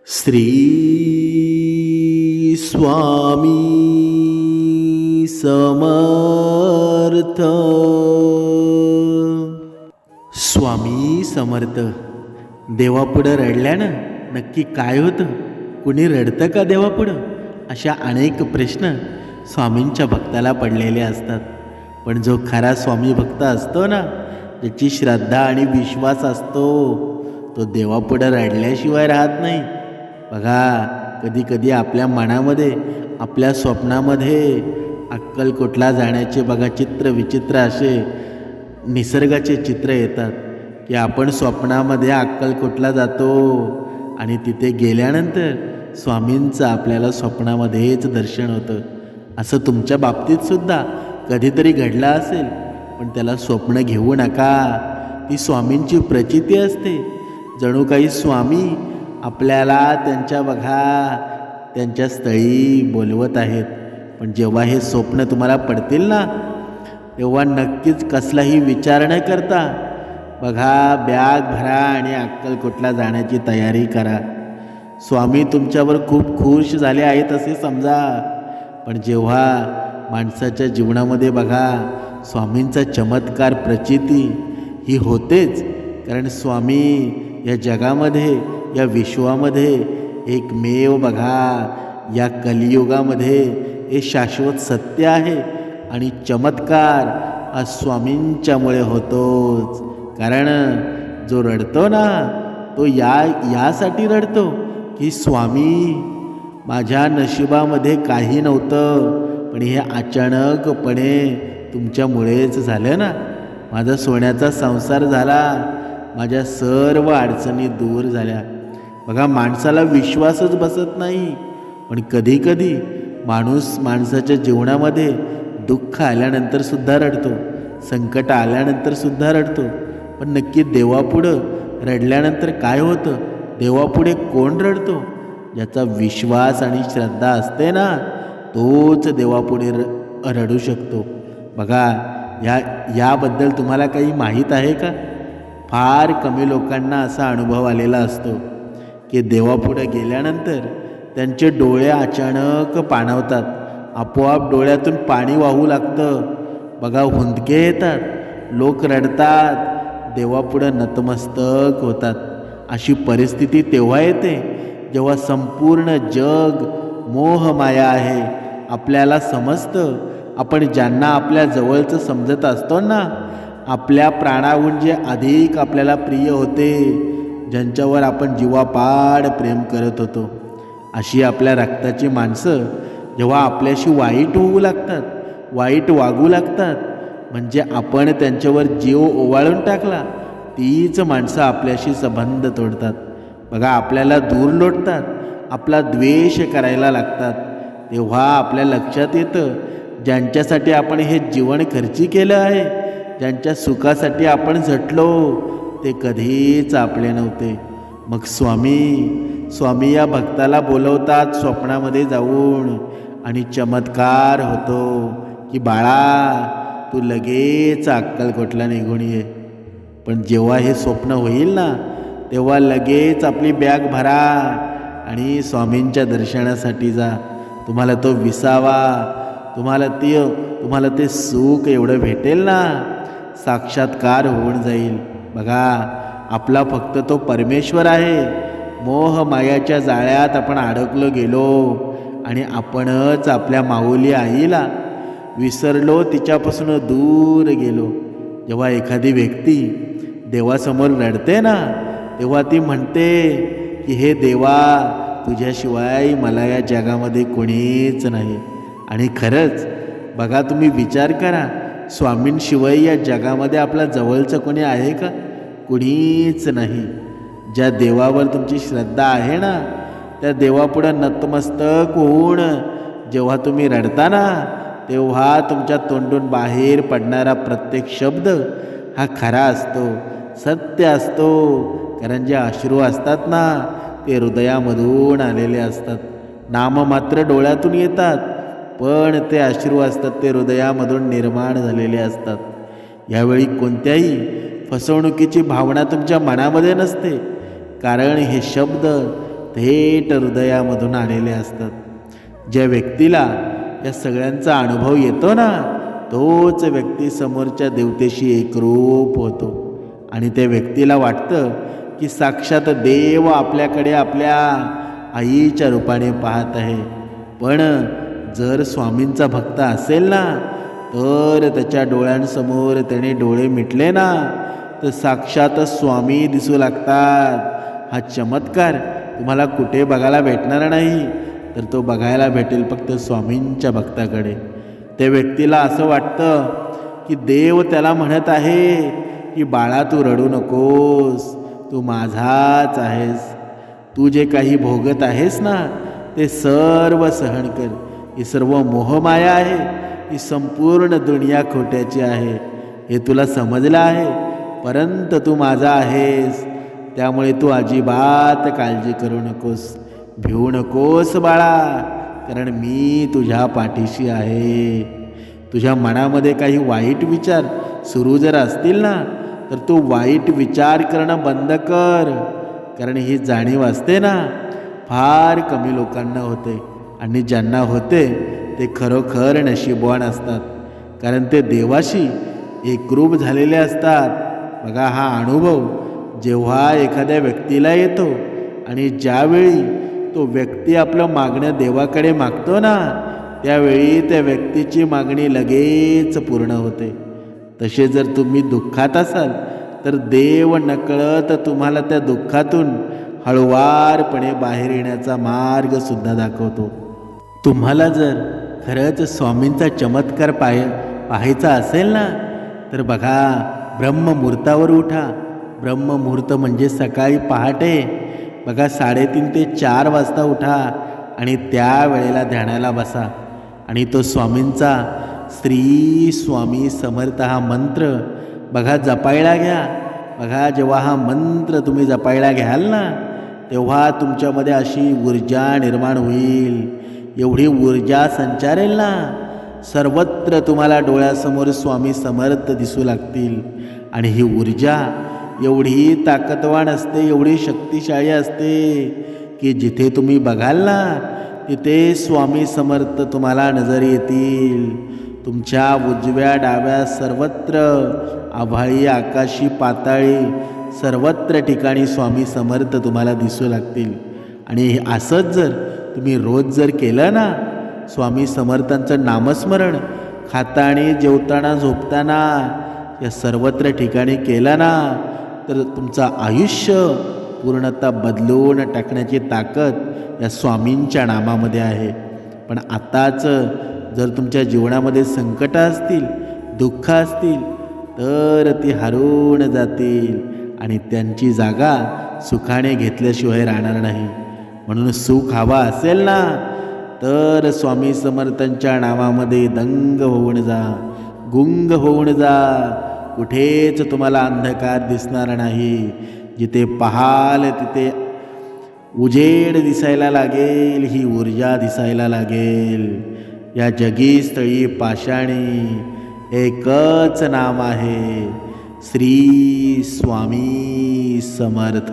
श्री स्वामी समर्थ. स्वामी समर्थ. देवापुढं रडल्यानं नक्की काय होतं? कुणी रडतं का देवापुढं? अशा अनेक प्रश्न स्वामींच्या भक्ताला पडलेले असतात. पण जो खरा स्वामी भक्त असतो ना, ज्याची श्रद्धा आणि विश्वास असतो, तो देवापुढं रडल्याशिवाय राहत नाही. बघा, कधी कधी आपल्या मनामध्ये, आपल्या स्वप्नामध्ये अक्कलकोटला जाण्याचे बघा चित्र विचित्र असे निसर्गाचे चित्र येतात की आपण स्वप्नामध्ये अक्कलकोटला जातो आणि तिथे गेल्यानंतर स्वामींचं आपल्याला स्वप्नामध्येच दर्शन होतं. असं तुमच्या बाबतीत सुद्धा कधीतरी घडलं असेल, पण त्याला स्वप्न घेऊ नका. ती स्वामींची प्रचिती असते. जणू काही स्वामी आपल्याला त्यांच्या स्थळी बोलवत आहेत. पण जेव्हा हे स्वप्न तुम्हाला पडतील ना, तेव्हा नक्कीच कसलाही विचार न करता बघा, बॅग भरा आणि अक्कलकोटला जाण्याची तयारी करा. स्वामी तुमच्यावर खूप खुश झाले आहेत असे समजा. पण जेव्हा माणसाच्या जीवनामध्ये बघा, स्वामींचा चमत्कार प्रचिती ही होतेच. कारण स्वामी या जगामध्ये, या विश्वामध्ये एकमेव बघा, या कलियुगामध्ये हे शाश्वत सत्य आहे. आणि चमत्कार हा स्वामींच्यामुळे होतोच. कारण जो रडतो ना, तो यासाठी रडतो की स्वामी, माझ्या नशिबामध्ये काही नव्हतं, पण हे अचानकपणे तुमच्यामुळेच झालं ना. माझा सोन्याचा संसार झाला, माझ्या सर्व अडचणी दूर झाल्या. बघा, माणसाला विश्वासच बसत नाही. पण कधीकधी माणूस माणसाच्या जीवनामध्ये दुःख आल्यानंतर सुद्धा रडतो, संकट आल्यानंतर सुद्धा रडतो. पण नक्की देवापुढं रडल्यानंतर काय होतं? देवापुढे कोण रडतो? ज्याचा विश्वास आणि श्रद्धा असते ना, तोच देवापुढे रडू शकतो. बघा, याबद्दल तुम्हाला काही माहीत आहे का? फार कमी लोकांना असा अनुभव आलेला असतो की देवापुढे गेल्यानंतर त्यांचे डोळे अचानक पाणावतात. आपोआप डोळ्यातून पाणी वाहू लागतं. बघा, हुंदके येतात, लोक रडतात, देवापुढं नतमस्तक होतात. अशी परिस्थिती तेव्हा येते जेव्हा संपूर्ण जग मोहमाया आहे. आपल्याला समजतं, आपण ज्यांना आपल्या जवळचं समजत असतो ना, आपल्या प्राणाहून जे अधिक आपल्याला प्रिय होते, ज्यांच्यावर आपण जीवापाड प्रेम करत होतो, अशी आपल्या रक्ताची माणसं जेव्हा आपल्याशी वाईट होऊ लागतात, वाईट वागू लागतात, म्हणजे आपण त्यांच्यावर जीव ओवाळून टाकला, तीच माणसं आपल्याशी संबंध तोडतात. बघा, आपल्याला दूर लोटतात, आपला द्वेष करायला लागतात. तेव्हा आपल्या लक्षात येतं, ज्यांच्यासाठी आपण हे जीवन खर्ची केलं आहे, ज्यांच्या सुखासाठी आपण झटलो, ते कधीच आपले नव्हते. मग स्वामी या भक्ताला बोलवतात स्वप्नामध्ये जाऊन, आणि चमत्कार होतो की बाळा, तू लगेच अक्कलकोटला निघून ये. पण जेव्हा हे स्वप्न होईल ना, तेव्हा लगेच आपली बॅग भरा आणि स्वामींच्या दर्शनासाठी जा. तुम्हाला तो विसावा, तुम्हाला ते सुख एवढं भेटेल ना, साक्षात्कार होऊन जाईल. बघा, आपला फक्त तो परमेश्वर आहे. मोह मायाच्या जाळ्यात आपण अडकलो गेलो आणि आपणच आपल्या माऊली आईला विसरलो, तिच्यापासून दूर गेलो. जेव्हा एखादी व्यक्ती देवासमोर रडते ना, तेव्हा ती म्हणते की हे देवा, तुझ्याशिवाय मला या जगामध्ये कोणीच नाही. आणि खरंच बघा, तुम्ही विचार करा, स्वामींशिवाय या जगामध्ये आपल्या जवळचं कोणी आहे का? कुणीच नाही. ज्या देवावर तुमची श्रद्धा आहे ना, त्या देवापुढं नतमस्तक होऊन जेव्हा तुम्ही रडता ना, तेव्हा तुमच्या तोंडून बाहेर पडणारा प्रत्येक शब्द हा खरा असतो, सत्य असतो. कारण जे अश्रू असतात ना, ते हृदयामधून आलेले असतात. नाम मात्र डोळ्यातून येतात, पण ते अश्रू असतात, ते हृदयामधून निर्माण झालेले असतात. यावेळी कोणत्याही फसवणुकीची भावना तुमच्या मनामध्ये नसते. कारण हे शब्द थेट हृदयामधून आलेले असतात. ज्या व्यक्तीला या सगळ्यांचा अनुभव येतो ना, तोच व्यक्ती समोरच्या देवतेशी एकरूप होतो आणि त्या व्यक्तीला वाटतं की साक्षात देव आपल्याकडे आपल्या आईच्या रूपाने पाहत आहे. पण जर स्वामींचा भक्त असेल ना, तर त्याच्या डोळ्यांसमोर त्याने डोळे मिटले ना, तर साक्षात स्वामी दिसू लागतात. हा चमत्कार तुम्हाला कुठे बघायला भेटणार नाही, तर तो बघायला भेटेल फक्त स्वामींच्या भक्ताकडे. त्या व्यक्तीला असं वाटतं की देव त्याला म्हणत आहे की बाळा, तू रडू नकोस, तू माझाच आहेस. तू जे काही भोगत आहेस ना, ते सर्व सहन कर. ही सर्व मोहमाया आहे, ही संपूर्ण दुनिया खोट्याची आहे, हे तुला समजलं आहे. परंतु तू माझा आहेस, त्यामुळे तू अजिबात काळजी करू नकोस, भिवू नकोस बाळा, कारण मी तुझ्या पाठीशी आहे. तुझ्या मनामध्ये काही वाईट विचार सुरू जर असतील ना, तर तू वाईट विचार करणं बंद कर. कारण ही जाणीव असते ना, फार कमी लोकांना होते, आणि ज्यांना होते ते खरोखर नशीबवान असतात, कारण ते देवाशी एकरूप झालेले असतात. बघा, हा अनुभव जेव्हा एखाद्या व्यक्तीला येतो आणि ज्यावेळी तो व्यक्ती आपलं मागणं देवाकडे मागतो ना, त्यावेळी त्या व्यक्तीची मागणी लगेच पूर्ण होते. तसे जर तुम्ही दुःखात असाल, तर देव नकळत तुम्हाला त्या दुःखातून हळुवारपणे बाहेर येण्याचा मार्ग सुद्धा दाखवतो. तुम्हाला जर खरंच स्वामींचा चमत्कार पाहायचा असेल ना, तर बघा, ब्रह्ममुहूर्तावर उठा. ब्रह्ममुहूर्त म्हणजे सकाळी पहाटे बघा 3:30 ते 4 वाजता उठा आणि त्या वेळेला ध्यानाला बसा. आणि तो स्वामींचा श्री स्वामी समर्थ हा मंत्र बघा जपायला घ्या. बघा, जेव्हा हा मंत्र तुम्ही जपायला घ्याल ना, तेव्हा तुमच्यामध्ये अशी ऊर्जा निर्माण होईल, एवढी ऊर्जा संचारेल ना, सर्वत्र तुम्हाला डोळ्यासमोर स्वामी समर्थ दिसू लागतील. आणि ही ऊर्जा एवढी ताकदवान असते, एवढी शक्तिशाली असते की जिथे तुम्ही बघाल ना, तिथे स्वामी समर्थ तुम्हाला नजर येतील. तुमच्या उजव्या डाव्या सर्वत्र, आभाळी आकाशी पाताळी सर्वत्र ठिकाणी स्वामी समर्थ तुम्हाला दिसू लागतील. आणि असंच जर तुम्ही रोज जर केलं ना, स्वामी समर्थांचं नामस्मरण खाताना, जेवताना, झोपताना या सर्वत्र ठिकाणी केलं ना, तर तुमचं आयुष्य पूर्णतः बदलून टाकण्याची ताकद या स्वामींच्या नामामध्ये आहे. पण आताच जर तुमच्या जीवनामध्ये संकट असतील, दुःख असतील, तर ती हरवून जातील आणि त्यांची जागा सुखाने घेतल्याशिवाय राहणार नाही. म्हणून सुख हवा असेल ना, तर स्वामी समर्थांच्या नामामध्ये दंग होऊन जा, गुंग होऊन जा. कुठेच तुम्हाला अंधकार दिसणार नाही. जिथे पाहाल तिथे उजेड दिसायला लागेल, ही ऊर्जा दिसायला लागेल. या जगी स्थळी पाषाणी एकच नाम आहे, श्री स्वामी समर्थ.